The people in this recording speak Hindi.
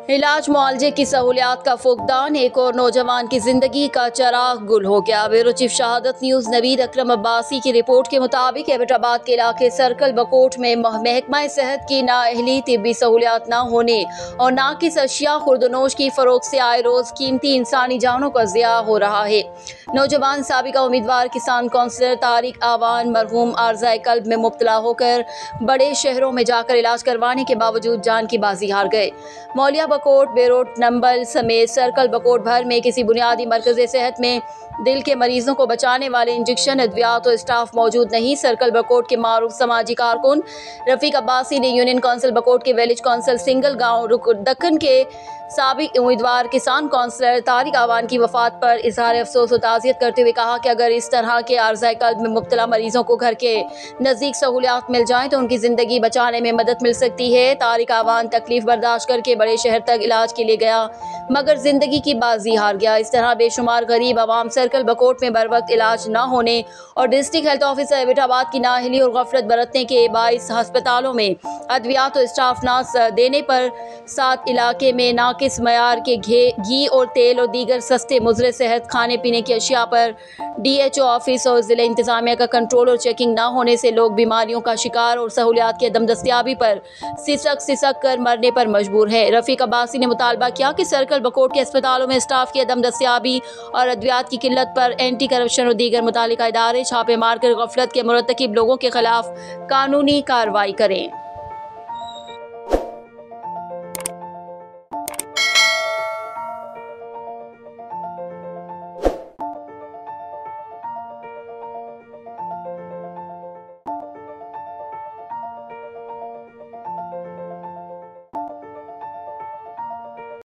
इलाज मुआलजे की सहूलियात का फुकदान, एक और नौजवान की जिंदगी का चिराग गुल हो गया। ब्यूरो चीफ शहादत न्यूज़ नवीद अकरम अब्बासी की रिपोर्ट के मुताबिक एबटाबाद के इलाके सर्कल बकोट में महकमा सेहत की नाअहली, तिब्बी सहूलियात न होने और नाकिस अशिया खुर्दनोश की फरोख्त से आए रोज कीमती इंसानी जानों का ज़िया हो रहा है। नौजवान साबिका उम्मीदवार किसान कौंसलर तारिक आवान मरहूम आर्ज़ाए कल्ब में मुब्तला होकर बड़े शहरों में जाकर इलाज करवाने के बावजूद जान की बाजी हार गए। मौलिया बकोट, बेरोट, नंबल समेत सर्कल बकोट भर में किसी बुनियादी मरकज़ सेहत में दिल के मरीजों को बचाने वाले इंजेक्शन, अद्वियात और स्टाफ मौजूद नहीं। सर्कल बकोट के मारूफ समाजी कारकुन रफ़ीक अब्बासी ने यूनियन काउंसिल बकोट के विलेज काउंसिल सिंगल गाँव दक्कन के साबिक उम्मीदवार किसान कौंसलर तारिक आवान की वफात पर इजहार अफसोस और ताज़ियत करते हुए कहा कि अगर इस तरह के आर्ज़ाए कल्ब में मुब्तला मरीजों को घर के नज़दीक सहूलियात मिल जाएँ तो उनकी ज़िंदगी बचाने में मदद मिल सकती है। तारिक आवान तकलीफ बर्दाश्त करके बड़े शहर तक इलाज के लिए गया मगर ज़िंदगी की बाजी हार गया। इस तरह बेशुमार गरीब आवाम सर्कल बकोट में बर वक्त इलाज न होने और डिस्ट्रिक्ट हेल्थ ऑफिसर एबटाबाद की नाअहली और गफलत बरतने के बाइस अस्पतालों में अद्वियात और स्टाफ न देने पर साथ इलाके में नाकिस मयार के घी और तेल और दीगर सस्ते मुजरे सेहत खाने पीने की अशिया पर DHO ऑफिस और ज़िला इंतज़ामिया का कंट्रोल और चेकिंग न होने से लोग बीमारियों का शिकार और सहूलियात की अदम दस्तियाबी पर सिसक कर मरने पर मजबूर है। रफ़ीक अब्बासी ने मुतालबा किया कि सर्कल बकोट के अस्पतालों में स्टाफ की अदम दस्तियाबी और अद्वियात की किल्लत पर एंटी करप्शन और दीगर मुतालिका इदारे छापे मारकर गफलत के मुरतकिब लोगों के खिलाफ कानूनी कार्रवाई करें।